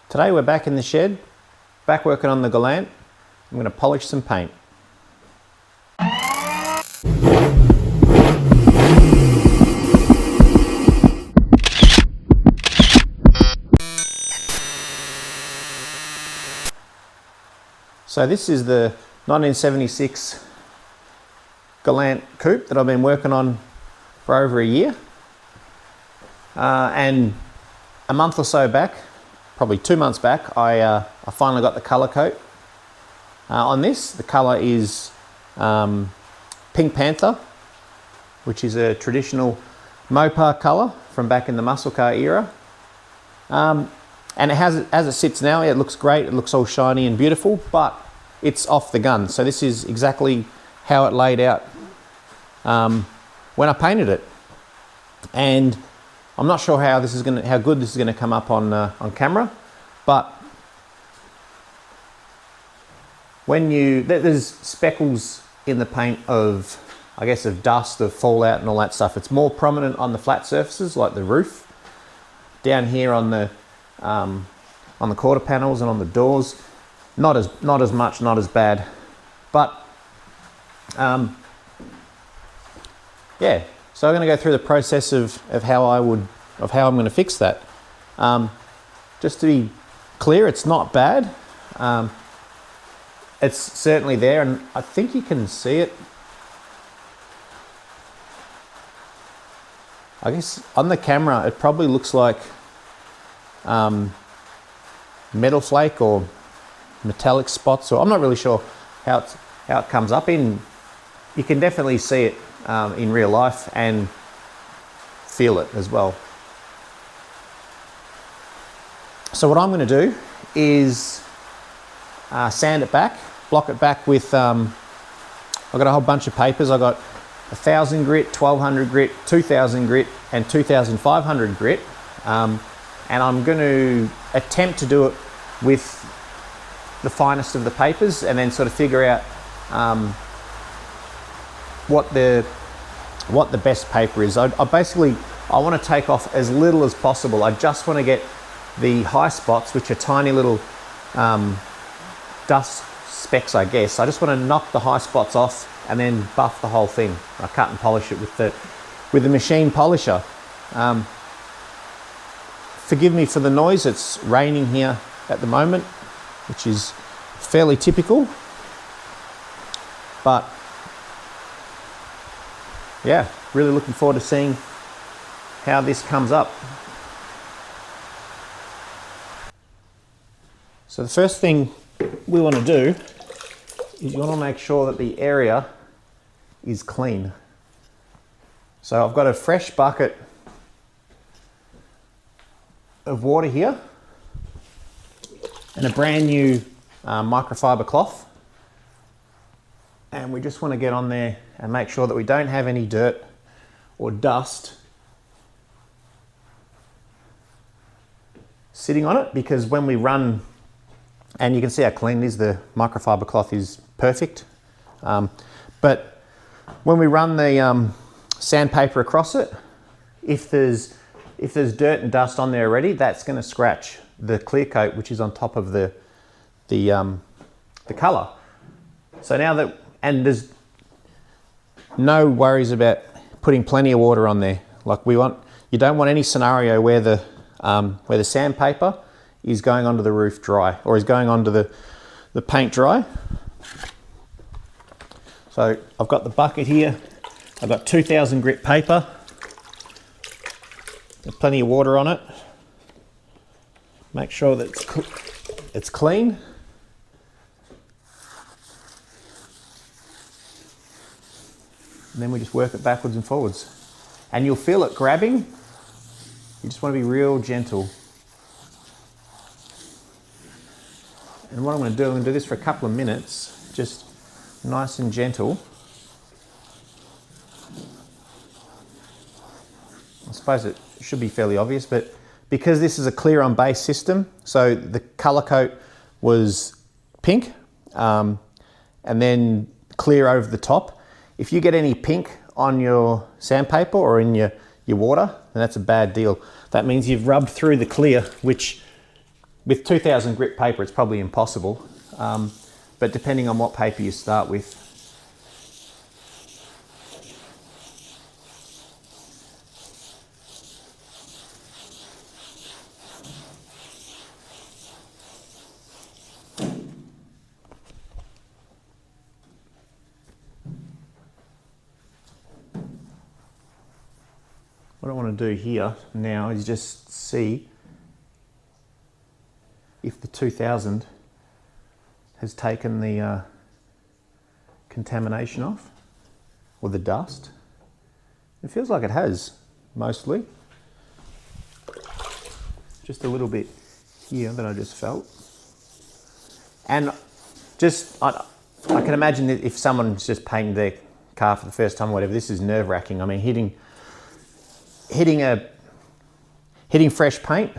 Today we're back in the shed, back working on the Galant. I'm going to polish some paint. So this is the 1976 Galant Coupe that I've been working on for over a year. And a month or so back, probably 2 months back, I finally got the colour coat on this. The colour is Pink Panther, which is a traditional Mopar colour from back in the muscle car era. And it has, as it sits now, it looks great. It looks all shiny and beautiful, but it's off the gun. So this is exactly how it laid out when I painted it. And I'm not sure how good this is gonna come up on camera, but there's speckles in the paint of, I guess, of dust, of fallout and all that stuff. It's more prominent on the flat surfaces like the roof. Down here on the quarter panels and on the doors, not as much, not as bad, but yeah. So I'm going to go through the process of how I'm going to fix that. Just to be clear, it's not bad. It's certainly there, and I think you can see it. I guess on the camera it probably looks like metal flake or metallic spots, or I'm not really sure how it comes up in. You can definitely see it in real life and feel it as well. So what I'm going to do is sand it back, block it back with, I've got a whole bunch of papers. I've got 1000 grit, 1200 grit, 2000 grit and 2500 grit. And I'm going to attempt to do it with the finest of the papers and then sort of figure out what the best paper is. I want to take off as little as possible. I just want to get the high spots, which are tiny little dust specks, I guess. I just want to knock the high spots off and then buff the whole thing. I cut and polish it with the machine polisher. Forgive me for the noise. It's raining here at the moment, which is fairly typical, but yeah, really looking forward to seeing how this comes up. So the first thing we want to do is you want to make sure that the area is clean. So I've got a fresh bucket of water here and a brand new microfiber cloth. And we just want to get on there and make sure that we don't have any dirt or dust sitting on it, because when we run, and you can see how clean it is, the microfiber cloth is perfect. But when we run the sandpaper across it, if there's dirt and dust on there already, that's going to scratch the clear coat, which is on top of the colour. So now that, and there's no worries about putting plenty of water on there. Like you don't want any scenario where the sandpaper is going onto the roof dry or is going onto the paint dry. So I've got the bucket here. I've got 2000 grit paper. There's plenty of water on it. Make sure that it's clean. And then we just work it backwards and forwards. And you'll feel it grabbing. You just want to be real gentle. And what I'm going to do this for a couple of minutes, just nice and gentle. I suppose it should be fairly obvious, but because this is a clear on base system, so the colour coat was pink and then clear over the top. If you get any pink on your sandpaper or in your your water, then that's a bad deal. That means you've rubbed through the clear, which with 2000 grit paper, it's probably impossible. But depending on what paper you start with. What I want to do here now is just see if the 2000 has taken the contamination off, or the dust. It feels like it has, mostly. Just a little bit here that I just felt. And just, I can imagine that if someone's just painting their car for the first time or whatever, this is nerve-wracking. I mean, hitting fresh paint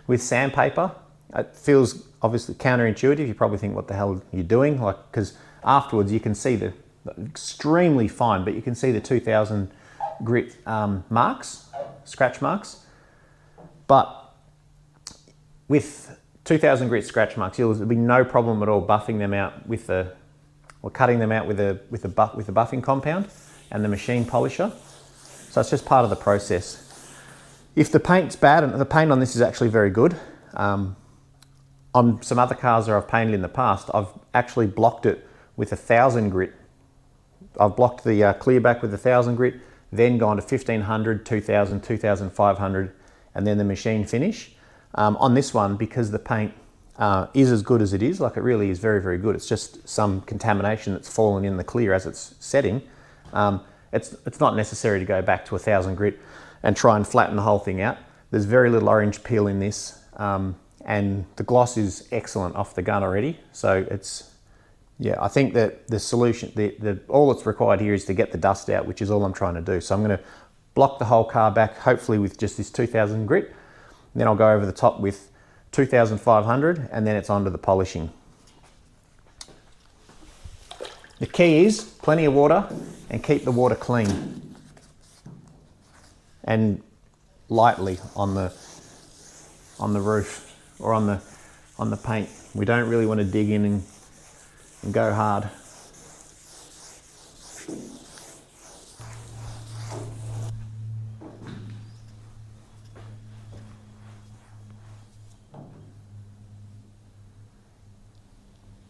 with sandpaper, it feels obviously counterintuitive. You probably think, what the hell are you doing? Like, because afterwards you can see the extremely fine, but you can see the 2000 grit marks, scratch marks. But with 2000 grit scratch marks, there'll be no problem at all buffing them out with or cutting them out with the buffing compound and the machine polisher. So it's just part of the process. If the paint's bad, and the paint on this is actually very good, on some other cars that I've painted in the past, I've actually blocked it with 1000 grit. I've blocked the clear back with 1000 grit, then gone to 1500, 2000, 2500, and then the machine finish. On this one, because the paint is as good as it is, like it really is very, very good. It's just some contamination that's fallen in the clear as it's setting. It's not necessary to go back to 1000 grit and try and flatten the whole thing out. There's very little orange peel in this, and the gloss is excellent off the gun already. So it's, yeah, I think that the solution, all that's required here is to get the dust out, which is all I'm trying to do. So I'm going to block the whole car back, hopefully with just this 2000 grit. And then I'll go over the top with 2500, and then it's on to the polishing. The key is plenty of water and keep the water clean and lightly on the roof or on the paint. We don't really want to dig in and go hard.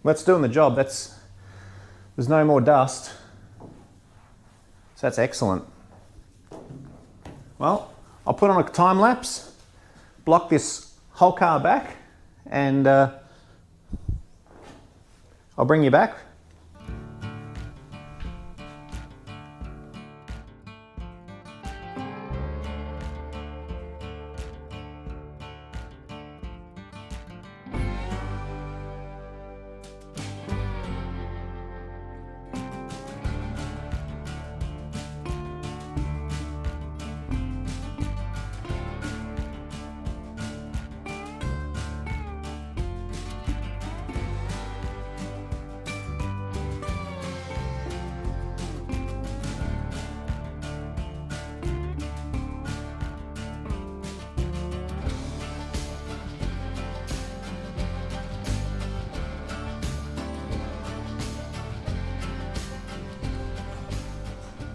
That's doing the job. There's no more dust. So that's excellent. Well, I'll put on a time lapse, block this whole car back, and I'll bring you back.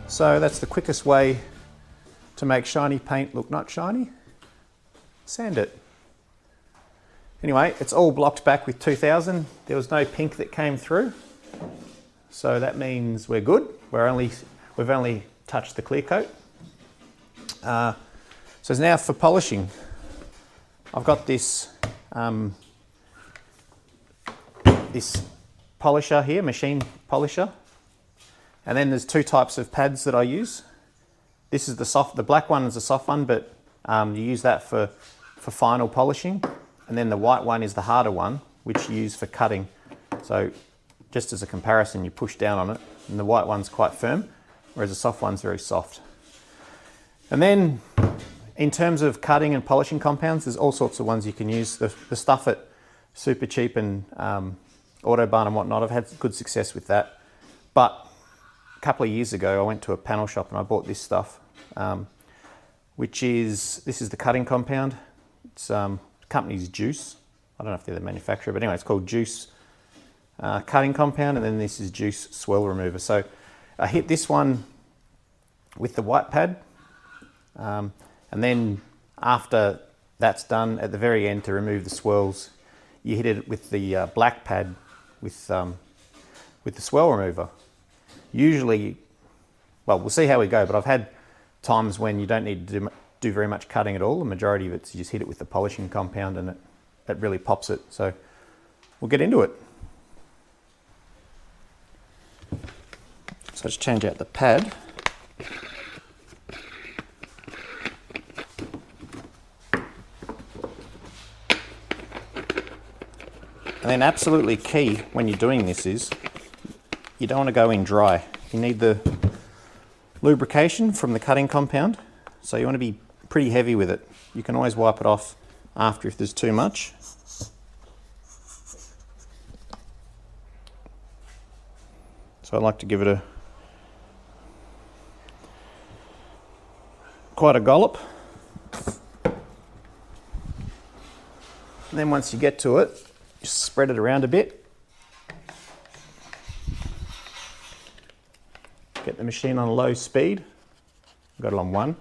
So that's the quickest way to make shiny paint look not shiny. Sand it. Anyway, it's all blocked back with 2000. There was no pink that came through. So that means we're good. We've only touched the clear coat. So now for polishing. I've got this this polisher here, machine polisher. And then there's two types of pads that I use. This is the black one is a soft one, but you use that for final polishing. And then the white one is the harder one, which you use for cutting. So just as a comparison, you push down on it, and the white one's quite firm, whereas the soft one's very soft. And then in terms of cutting and polishing compounds, there's all sorts of ones you can use. The stuff at Super Cheap and Autobahn and whatnot, I've had good success with that. But a couple of years ago, I went to a panel shop and I bought this stuff. which is, this is the cutting compound. It's the company's Juice. I don't know if they're the manufacturer, but anyway, it's called Juice cutting compound, and then this is Juice swirl remover. So I hit this one with the white pad, and then after that's done, at the very end to remove the swirls, you hit it with the black pad with the swirl remover. Usually, well, we'll see how we go, but I've had times when you don't need to do very much cutting at all. The majority of it's you just hit it with the polishing compound and it really pops it. So we'll get into it. So just change out the pad. And then absolutely key when you're doing this is you don't want to go in dry. You need the lubrication from the cutting compound, so you want to be pretty heavy with it. You can always wipe it off after if there's too much. So I like to give it quite a gollop. And then once you get to it, just spread it around a bit. Get the machine on low speed. Got it on 1.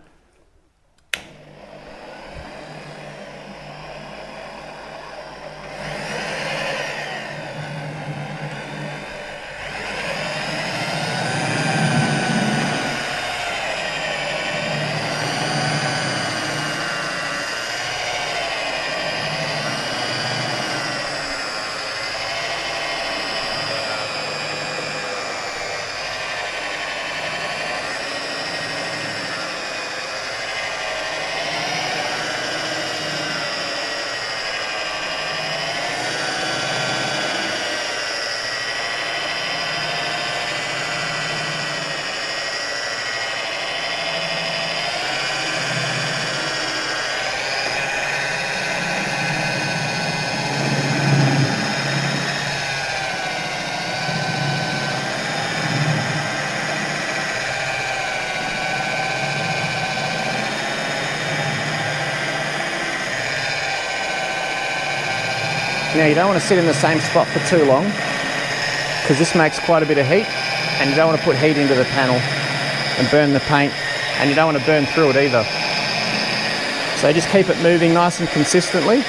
Now you don't want to sit in the same spot for too long because this makes quite a bit of heat, and you don't want to put heat into the panel and burn the paint, and you don't want to burn through it either. So just keep it moving nice and consistently.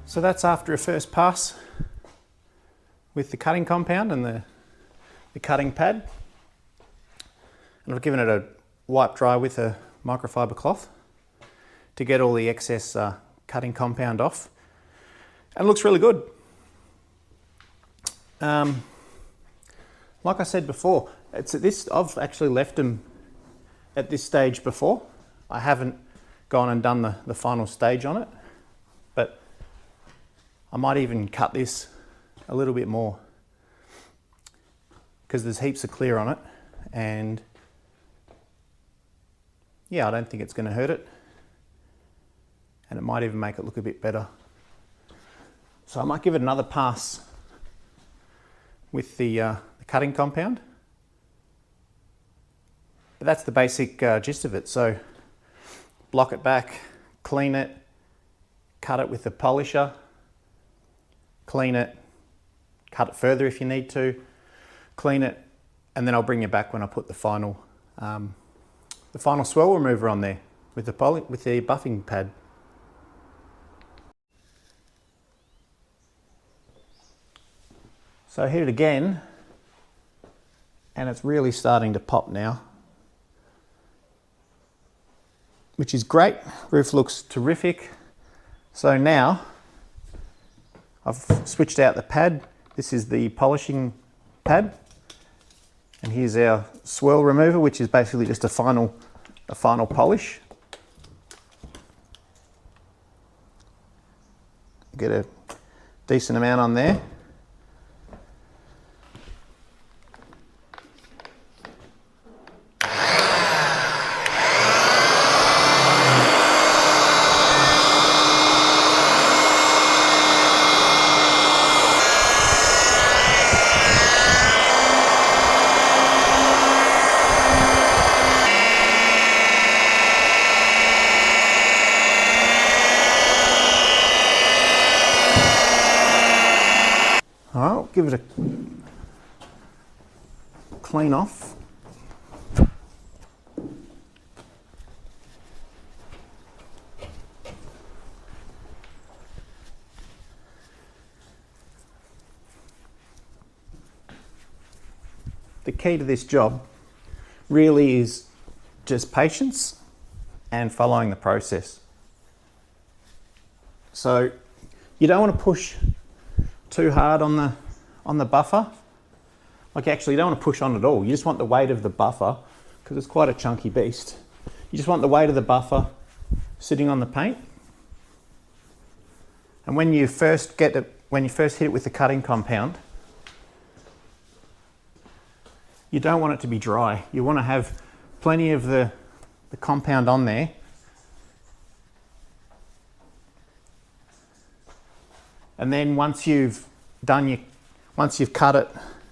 So that's after a first pass with the cutting compound and the cutting pad. And I've given it a wipe dry with a microfiber cloth to get all the excess cutting compound off. And it looks really good. Like I said before, it's at this, I've actually left them at this stage before. I haven't gone and done the final stage on it, but I might even cut this a little bit more. because there's heaps of clear on it, and yeah, I don't think it's going to hurt it, and it might even make it look a bit better. So I might give it another pass with the cutting compound. But that's the basic gist of it. So block it back, clean it, cut it with the polisher, clean it, cut it further if you need to, clean it, and then I'll bring you back when I put the final swirl remover on there with the buffing pad. So I hit it again, and it's really starting to pop now, which is great. Roof looks terrific. So now I've switched out the pad. This is the polishing pad, and here's our swirl remover, which is basically just a final polish. Get a decent amount on there. I'll give it a clean off. The key to this job really is just patience and following the process. So you don't want to push too hard on the buffer. Like, actually, you don't want to push on at all. You just want the weight of the buffer, because it's quite a chunky beast. You just want the weight of the buffer sitting on the paint. And when you first hit it with the cutting compound, you don't want it to be dry. You want to have plenty of the compound on there. And then once you've cut it,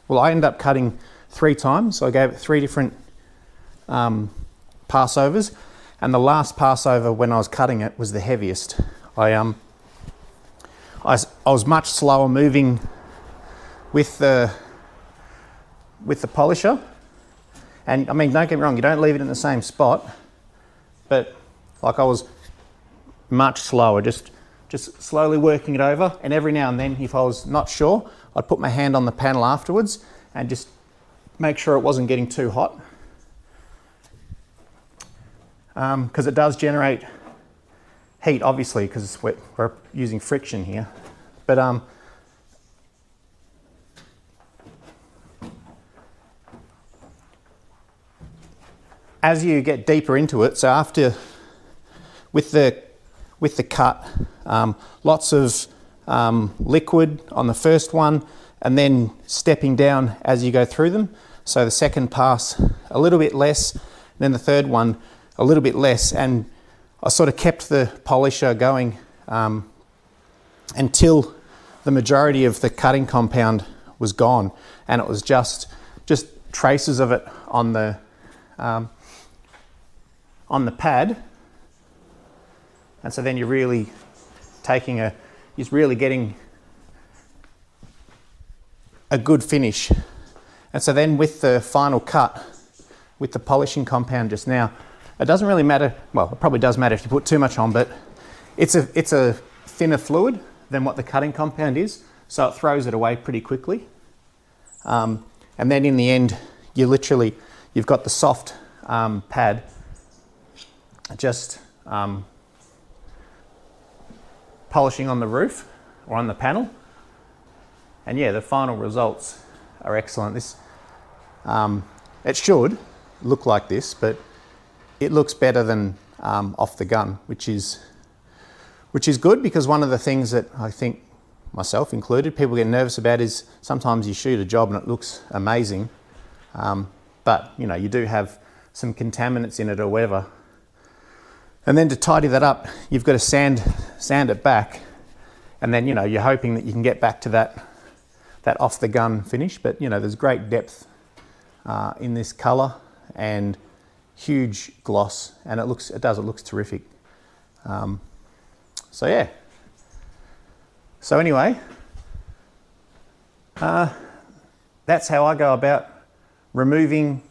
well, I ended up cutting 3 times. So I gave it 3 different passovers, and the last passover when I was cutting it was the heaviest. I was much slower moving with the polisher, and I mean, don't get me wrong, you don't leave it in the same spot, but like, I was much slower, just slowly working it over, and every now and then, if I was not sure, I'd put my hand on the panel afterwards and just make sure it wasn't getting too hot, because it does generate heat, obviously, because we're using friction here. But as you get deeper into it, so after with the cut, lots of liquid on the first one, and then stepping down as you go through them. So the second pass a little bit less, then the third one a little bit less, and I sort of kept the polisher going until the majority of the cutting compound was gone, and it was just traces of it on the pad. And so then you're really getting a good finish. And so then with the final cut, with the polishing compound just now, it doesn't really matter. Well, it probably does matter if you put too much on, but it's a thinner fluid than what the cutting compound is, so it throws it away pretty quickly. And then in the end, you've got the soft pad just polishing on the roof or on the panel, and yeah, the final results are excellent. This it should look like this, but it looks better than off the gun, which is good, because one of the things that I think, myself included, people get nervous about is sometimes you shoot a job and it looks amazing, But you know, you do have some contaminants in it or whatever. And then to tidy that up, you've got to sand it back, and then, you know, you're hoping that you can get back to that off the gun finish. But you know, there's great depth in this color and huge gloss, and it looks terrific. So yeah. So anyway, that's how I go about removing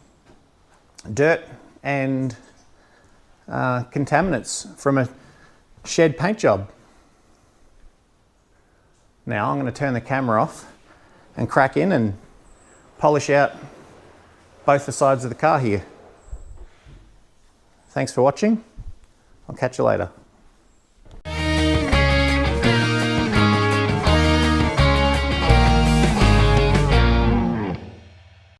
dirt and contaminants from a shed paint job. Now I'm going to turn the camera off and crack in and polish out both the sides of the car here. Thanks for watching. I'll catch you later.